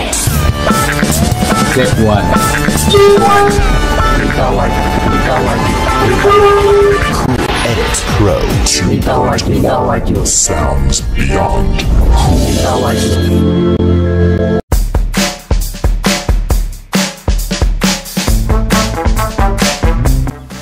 Step 1. Edit Pro. Sounds beyond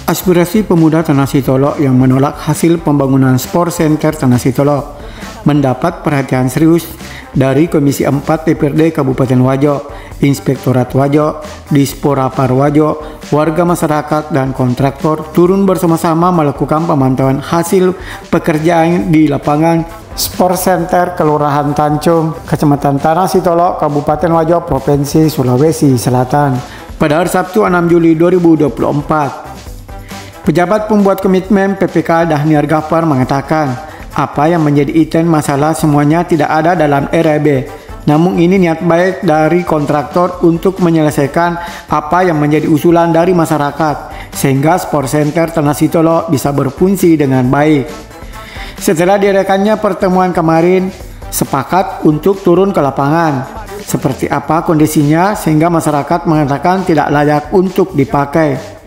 Aspirasi pemuda Tanah Sitolo yang menolak hasil pembangunan Sport Center Tanah Sitolo mendapat perhatian serius dari Komisi 4 DPRD Kabupaten Wajo, Inspektorat Wajo, Disporapar Wajo, warga masyarakat dan kontraktor turun bersama-sama melakukan pemantauan hasil pekerjaan di lapangan Sport Center Kelurahan Tancung, Kecamatan Tanah Sitolo, Kabupaten Wajo, Provinsi Sulawesi Selatan pada hari Sabtu 6 Juli 2024. Pejabat pembuat komitmen PPK Dhaniar Ghaffar mengatakan, apa yang menjadi item masalah semuanya tidak ada dalam RAB. Namun ini niat baik dari kontraktor untuk menyelesaikan apa yang menjadi usulan dari masyarakat, sehingga Sport Center Tanah Sitolo bisa berfungsi dengan baik. Setelah diadakannya pertemuan kemarin, sepakat untuk turun ke lapangan. Seperti apa kondisinya sehingga masyarakat mengatakan tidak layak untuk dipakai.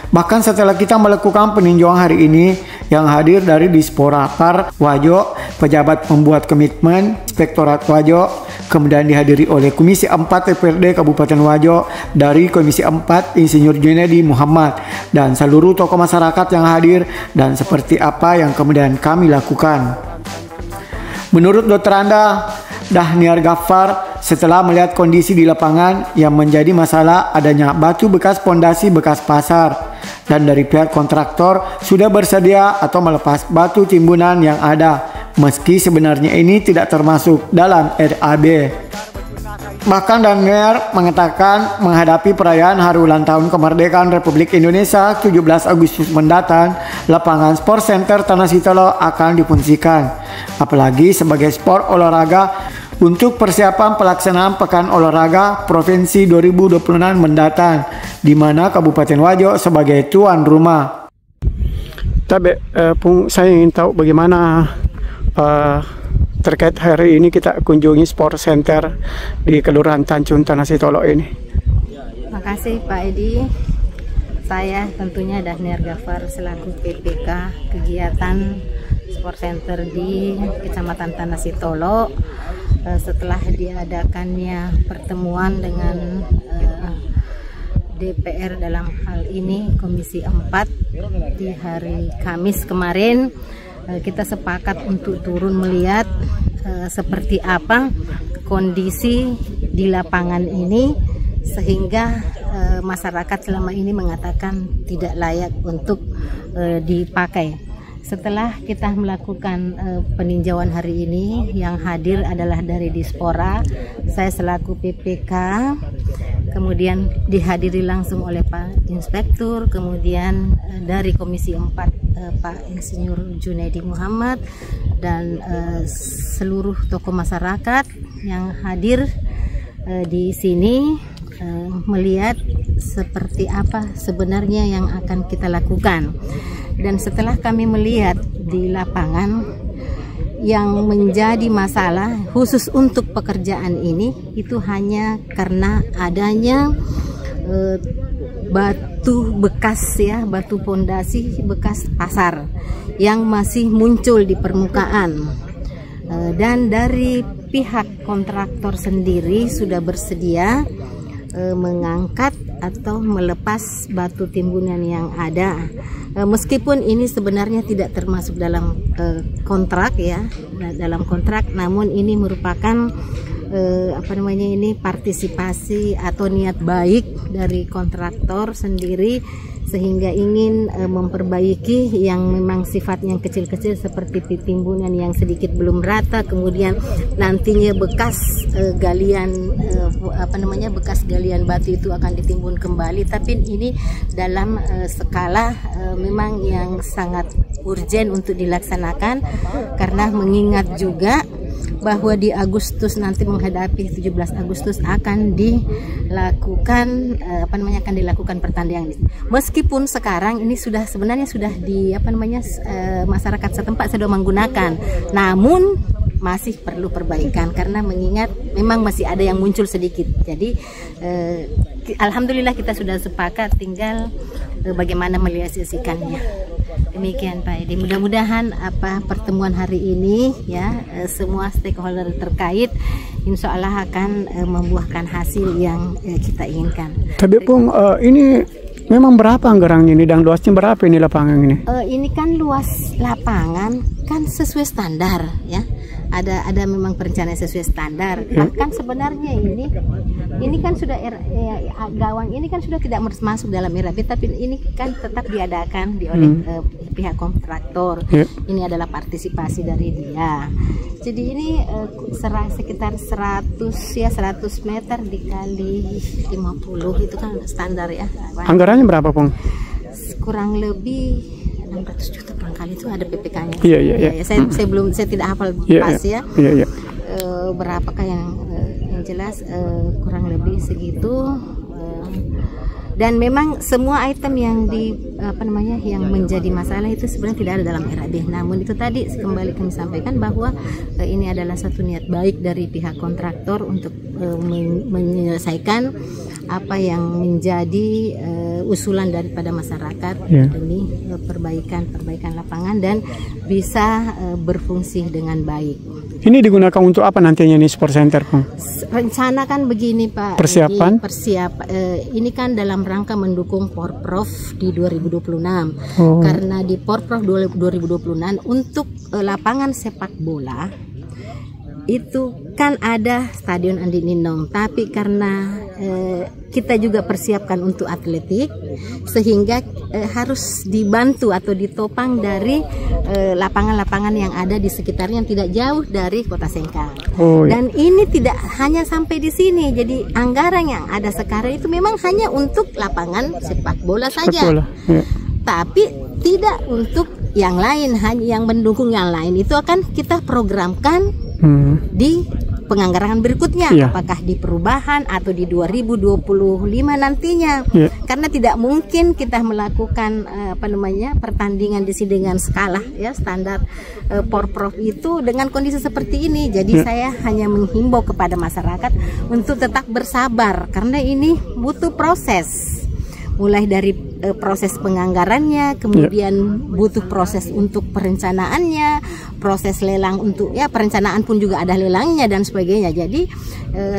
Bahkan setelah kita melakukan peninjauan hari ini, yang hadir dari Disporapar Wajo, pejabat pembuat komitmen, Inspektorat Wajo, kemudian dihadiri oleh Komisi 4 DPRD Kabupaten Wajo, dari Komisi 4 Insinyur Junedi Muhammad, dan seluruh tokoh masyarakat yang hadir, dan seperti apa yang kemudian kami lakukan. Menurut Dr. Anda Dhaniar Ghaffar, setelah melihat kondisi di lapangan yang menjadi masalah adanya batu bekas pondasi bekas pasar, dan dari pihak kontraktor sudah bersedia atau melepas batu timbunan yang ada, meski sebenarnya ini tidak termasuk dalam RAB. Bahkan Dhaniar mengatakan menghadapi perayaan hari ulang tahun kemerdekaan Republik Indonesia 17 Agustus mendatang, lapangan Sport Center Tanah Sitolo akan difungsikan, apalagi sebagai sport olahraga untuk persiapan pelaksanaan Pekan Olahraga Provinsi 2026 mendatang, di mana Kabupaten Wajo sebagai tuan rumah. Tapi saya ingin tahu bagaimana terkait hari ini kita kunjungi Sport Center di Kelurahan Tancung Tanah Sitolo ini. Terima kasih Pak Edi. Saya tentunya Dhaniar Ghaffar selaku PPK kegiatan Sport Center di Kecamatan Tanah Sitolo. Setelah diadakannya pertemuan dengan DPR dalam hal ini Komisi 4 di hari Kamis kemarin, kita sepakat untuk turun melihat seperti apa kondisi di lapangan ini, sehingga masyarakat selama ini mengatakan tidak layak untuk dipakai. Setelah kita melakukan peninjauan hari ini, yang hadir adalah dari Dispora, saya selaku PPK, kemudian dihadiri langsung oleh Pak Inspektur, kemudian dari Komisi 4 Pak Insinyur Junedi Muhammad, dan seluruh tokoh masyarakat yang hadir di sini melihat seperti apa sebenarnya yang akan kita lakukan. Dan setelah kami melihat di lapangan, yang menjadi masalah khusus untuk pekerjaan ini itu hanya karena adanya batu bekas, ya, batu pondasi bekas pasar yang masih muncul di permukaan. Dan dari pihak kontraktor sendiri sudah bersedia mengangkat atau melepas batu timbunan yang ada, meskipun ini sebenarnya tidak termasuk dalam kontrak, ya, dalam kontrak, namun ini merupakan partisipasi atau niat baik dari kontraktor sendiri, sehingga ingin memperbaiki yang memang sifatnya kecil-kecil seperti timbunan yang sedikit belum rata, kemudian nantinya bekas bekas galian batu itu akan ditimbun kembali. Tapi ini dalam skala memang yang sangat urgen untuk dilaksanakan, karena mengingat juga bahwa di Agustus nanti menghadapi 17 Agustus akan dilakukan pertandingan. Meskipun sekarang ini sebenarnya sudah di masyarakat setempat sudah menggunakan, namun masih perlu perbaikan karena mengingat memang masih ada yang muncul sedikit. Jadi alhamdulillah kita sudah sepakat, tinggal bagaimana merealisasikannya. Demikian Pak Edi. Mudah-mudahan pertemuan hari ini ya semua stakeholder terkait insya Allah akan membuahkan hasil yang kita inginkan. Tapi Pung, ini memang berapa anggarannya ini dan luasnya berapa ini lapangan ini? Ini kan luas lapangan kan sesuai standar ya. Ada memang perencanaan sesuai standar. Bahkan sebenarnya ini kan sudah gawang ini kan sudah tidak masuk dalam RAB, tapi ini kan tetap diadakan oleh pihak kontraktor. Ini adalah partisipasi dari dia. Jadi ini sekitar 100 meter dikali 50 itu kan standar ya. Anggarannya berapa Pung? Kurang lebih 600 juta barangkali itu ada PPK-nya. Iya. Saya tidak hafal pas ya. Iya. Berapakah yang jelas kurang lebih segitu. Dan memang semua item yang yang menjadi masalah itu sebenarnya tidak ada dalam RAB. Namun itu tadi kembali kami sampaikan bahwa ini adalah satu niat baik dari pihak kontraktor untuk menyelesaikan apa yang menjadi usulan daripada masyarakat demi perbaikan lapangan dan bisa berfungsi dengan baik. Ini digunakan untuk apa nantinya nih sport center, Pung? Rencana kan begini Pak. Persiapan? Ini kan dalam rangka mendukung Porprov di 2026. Karena di Porprov 2026 untuk lapangan sepak bola itu kan ada Stadion Andi Ninong, tapi karena kita juga persiapkan untuk atletik sehingga harus dibantu atau ditopang dari lapangan-lapangan yang ada di sekitarnya yang tidak jauh dari Kota Sengkang. Dan ini tidak hanya sampai di sini, jadi anggaran yang ada sekarang itu memang hanya untuk lapangan sepak bola saja. Tapi tidak untuk yang lain, hanya yang mendukung yang lain itu akan kita programkan di penganggaran berikutnya, apakah di perubahan atau di 2025 nantinya. Karena tidak mungkin kita melakukan pertandingan di sini dengan skala ya standar Porprov itu dengan kondisi seperti ini. Jadi saya hanya menghimbau kepada masyarakat untuk tetap bersabar karena ini butuh proses. Mulai dari proses penganggarannya, kemudian butuh proses untuk perencanaannya, proses lelang untuk perencanaan pun juga ada lelangnya dan sebagainya. Jadi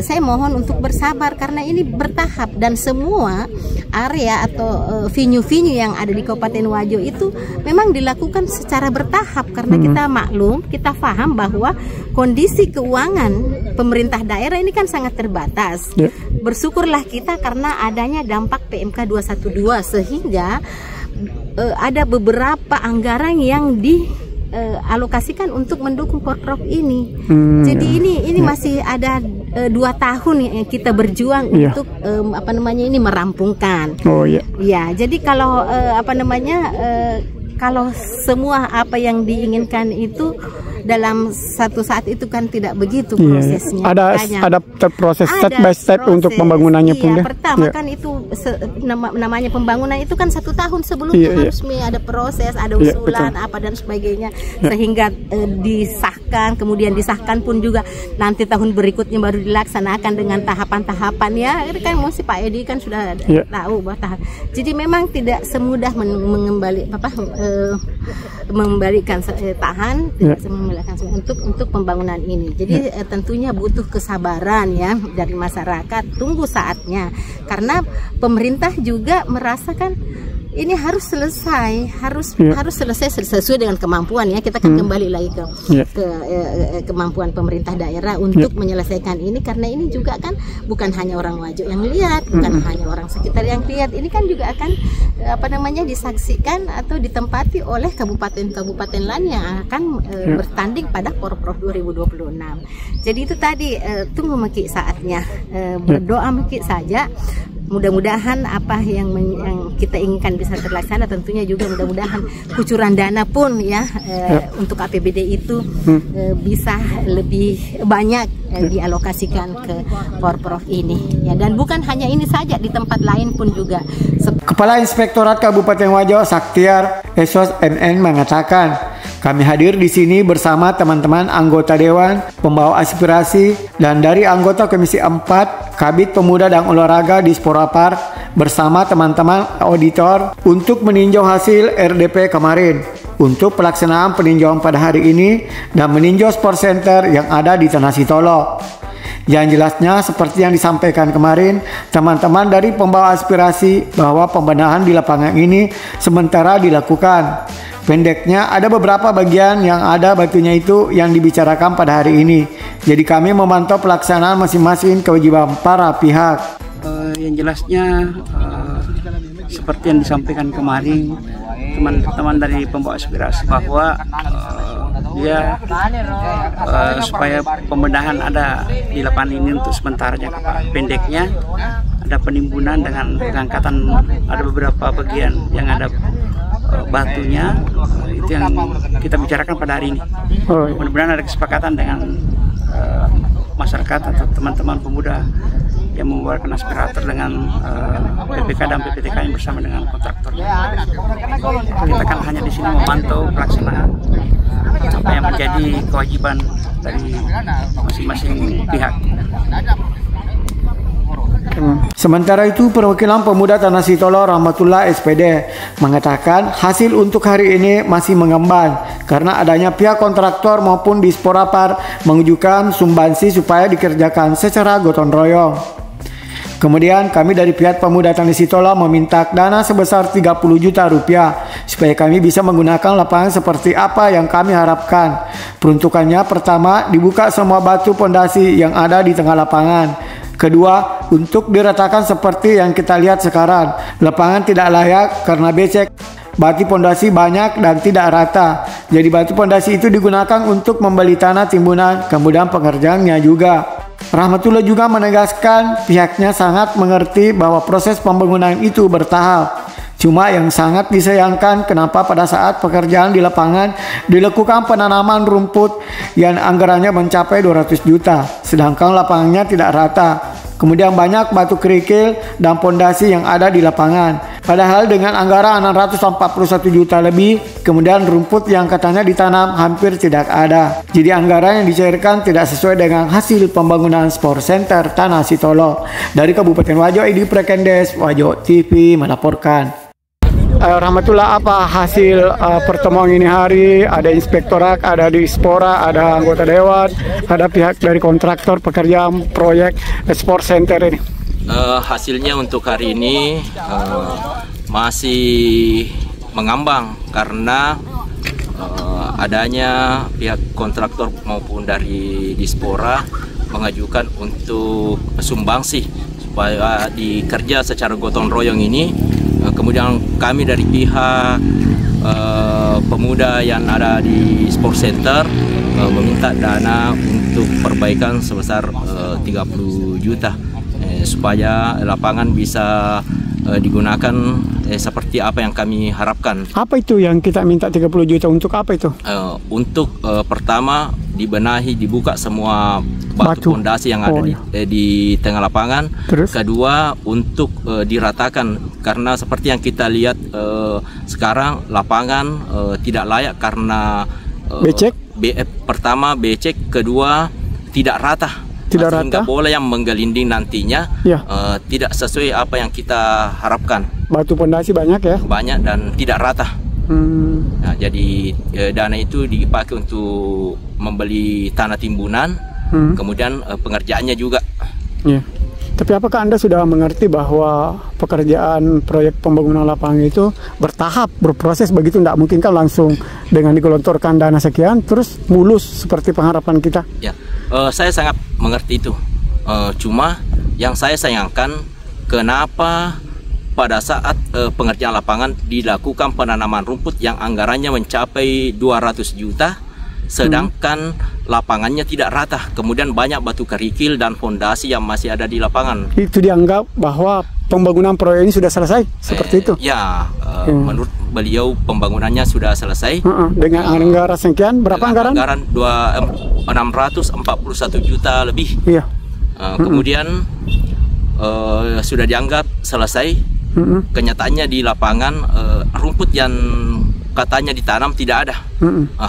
saya mohon untuk bersabar karena ini bertahap dan semua area atau venue-venue yang ada di Kabupaten Wajo itu memang dilakukan secara bertahap karena kita maklum, kita paham bahwa kondisi keuangan pemerintah daerah ini kan sangat terbatas. Bersyukurlah kita karena adanya dampak PMK 212 sehingga ada beberapa anggaran yang dialokasikan untuk mendukung Porprov ini. Jadi ini masih ada 2 tahun yang kita berjuang untuk ini merampungkan. Ya, jadi kalau kalau semua apa yang diinginkan itu dalam satu saat itu kan tidak begitu prosesnya. Ada proses step by step untuk pembangunannya pun. Pertama kan itu namanya pembangunan itu kan 1 tahun sebelum itu harus ada proses, ada usulan apa dan sebagainya sehingga disahkan, kemudian disahkan pun juga nanti tahun berikutnya baru dilaksanakan dengan tahapan-tahapan ya. Ini kan mesti Pak Edi kan sudah tahu bahwa tahap. Jadi memang tidak semudah membalikan tahan untuk pembangunan ini. Jadi tentunya butuh kesabaran ya dari masyarakat. Tunggu saatnya karena pemerintah juga merasakan ini harus selesai, harus selesai sesuai dengan kemampuan ya. Kita akan kembali lagi ke kemampuan pemerintah daerah untuk menyelesaikan ini karena ini juga kan bukan hanya orang Wajo yang lihat, bukan hanya orang sekitar yang lihat. Ini kan juga akan disaksikan atau ditempati oleh kabupaten-kabupaten lain yang akan bertanding pada Porprov 2026. Jadi itu tadi tunggu meki saatnya, berdoa meki saja. Mudah-mudahan apa yang kita inginkan bisa terlaksana. Tentunya juga mudah-mudahan kucuran dana pun ya untuk APBD itu bisa lebih banyak dialokasikan ke Porprov ini ya. Dan bukan hanya ini saja, di tempat lain pun juga. Kepala Inspektorat Kabupaten Wajo Saktiar Esos NN mengatakan Kami hadir di sini bersama teman-teman anggota Dewan, pembawa aspirasi, dan dari anggota Komisi 4, Kabid Pemuda dan Olahraga Disporapar bersama teman-teman auditor untuk meninjau hasil RDP kemarin untuk pelaksanaan peninjauan pada hari ini dan meninjau sport center yang ada di Tanah Sitolo. Yang jelasnya seperti yang disampaikan kemarin teman-teman dari pembawa aspirasi bahwa pembenahan di lapangan ini sementara dilakukan. Pendeknya ada beberapa bagian yang ada batunya itu yang dibicarakan pada hari ini. Jadi kami memantau pelaksanaan masing-masing kewajiban para pihak. Yang jelasnya seperti yang disampaikan kemarin teman-teman dari pembawa aspirasi bahwa supaya pembenahan ada di lapangan ini untuk sementara jangka pendeknya ada penimbunan dengan pengangkatan ada beberapa bagian yang ada batunya, itu yang kita bicarakan pada hari ini. Mudah-mudahan ada kesepakatan dengan masyarakat atau teman-teman pemuda yang mengeluarkan aspirator dengan PPK dan PPTK yang bersama dengan kontraktor. Kita kan hanya di sini memantau pelaksanaan apa yang menjadi kewajiban dari masing-masing pihak. Sementara itu, perwakilan pemuda Tanah Sitolo Rahmatullah SPD mengatakan hasil untuk hari ini masih mengembang karena adanya pihak kontraktor maupun Disporapar mengajukan sumbansi supaya dikerjakan secara gotong royong. Kemudian kami dari pihak pemuda Tanah Sitolo meminta dana sebesar 30 juta rupiah supaya kami bisa menggunakan lapangan seperti apa yang kami harapkan. Peruntukannya pertama, dibuka semua batu pondasi yang ada di tengah lapangan. Kedua, untuk diratakan seperti yang kita lihat sekarang. Lapangan tidak layak karena becek. Batu pondasi banyak dan tidak rata. Jadi batu pondasi itu digunakan untuk membeli tanah timbunan, kemudian pengerjaannya juga. Rahmatullah juga menegaskan pihaknya sangat mengerti bahwa proses pembangunan itu bertahap. Cuma yang sangat disayangkan kenapa pada saat pekerjaan di lapangan dilakukan penanaman rumput yang anggarannya mencapai 200 juta, sedangkan lapangannya tidak rata. Kemudian banyak batu kerikil dan pondasi yang ada di lapangan. Padahal dengan anggaran 641 juta lebih, kemudian rumput yang katanya ditanam hampir tidak ada. Jadi anggaran yang dicairkan tidak sesuai dengan hasil pembangunan sport center Tanah Sitolo. Dari Kabupaten Wajo, Edi Prekendes, Wajo TV melaporkan. Rahmatullah, apa hasil pertemuan ini hari? Ada inspektorat, ada Dispora, ada anggota dewan, ada pihak dari kontraktor pekerjaan proyek sport center ini. Hasilnya untuk hari ini masih mengambang karena adanya pihak kontraktor maupun dari Dispora mengajukan untuk sumbangsi supaya dikerja secara gotong royong ini. Kemudian kami dari pihak pemuda yang ada di sport center meminta dana untuk perbaikan sebesar 30 juta supaya lapangan bisa digunakan seperti apa yang kami harapkan. Apa itu yang kita minta 30 juta untuk apa itu? Untuk pertama dibuka semua batu pondasi yang ada di tengah lapangan. Terus? Kedua, untuk diratakan karena seperti yang kita lihat sekarang lapangan tidak layak karena becek. Pertama becek, kedua tidak rata. Sehingga bola yang menggelinding nantinya tidak sesuai apa yang kita harapkan. Batu pondasi banyak ya? Banyak dan tidak rata. Nah, jadi dana itu dipakai untuk membeli tanah timbunan, kemudian pengerjaannya juga. Tapi apakah Anda sudah mengerti bahwa pekerjaan proyek pembangunan lapangan itu bertahap, berproses, begitu tidak mungkin kan langsung dengan digelontorkan dana sekian terus mulus seperti pengharapan kita? Ya, saya sangat mengerti itu. Cuma yang saya sayangkan kenapa pada saat pengerjaan lapangan dilakukan penanaman rumput yang anggarannya mencapai 200 juta, sedangkan lapangannya tidak rata, kemudian banyak batu kerikil dan fondasi yang masih ada di lapangan. Itu dianggap bahwa pembangunan proyek ini sudah selesai, seperti itu? Ya, menurut beliau pembangunannya sudah selesai. Dengan anggaran sekian, berapa anggaran? Anggaran 641 juta lebih. Kemudian sudah dianggap selesai. Kenyataannya di lapangan rumput yang katanya ditanam tidak ada,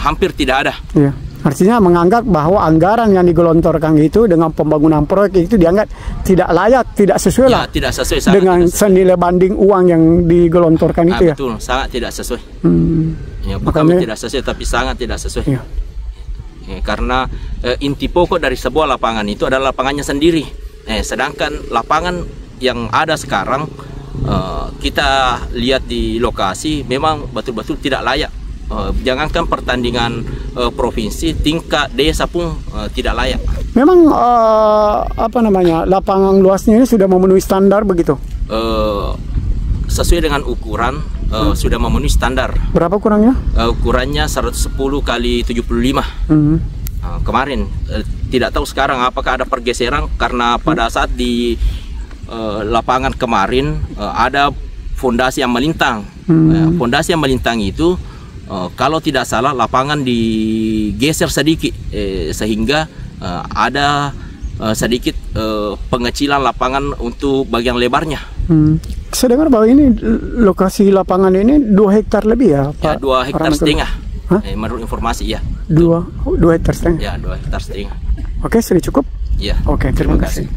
hampir tidak ada. Iya. Artinya menganggap bahwa anggaran yang digelontorkan itu dengan pembangunan proyek itu dianggap tidak layak, tidak sesuai Ya, lah tidak sesuai dengan senilai banding uang yang digelontorkan itu ya. Betul, sangat tidak sesuai. Ya, bukan Makanya, tidak sesuai, tapi sangat tidak sesuai. iya. Karena inti pokok dari sebuah lapangan itu adalah lapangannya sendiri. Sedangkan lapangan yang ada sekarang kita lihat di lokasi memang betul-betul tidak layak. Jangankan pertandingan provinsi, tingkat desa pun tidak layak. Memang apa namanya, lapangan luasnya ini sudah memenuhi standar begitu? Sesuai dengan ukuran sudah memenuhi standar. Berapa kurangnya? Ukurannya 110 kali 75. Kemarin tidak tahu sekarang apakah ada pergeseran karena pada saat di lapangan kemarin ada fondasi yang melintang. Fondasi yang melintang itu kalau tidak salah lapangan digeser sedikit sehingga ada sedikit pengecilan lapangan untuk bagian lebarnya. Saya dengar bahwa ini lokasi lapangan ini 2 hektar lebih ya, Pak? Ya, 2 hektar setengah. Menurut informasi ya. 2 hektar setengah. Ya, 2 hektar setengah. Oke, sudah cukup? Ya. Oke, terima kasih.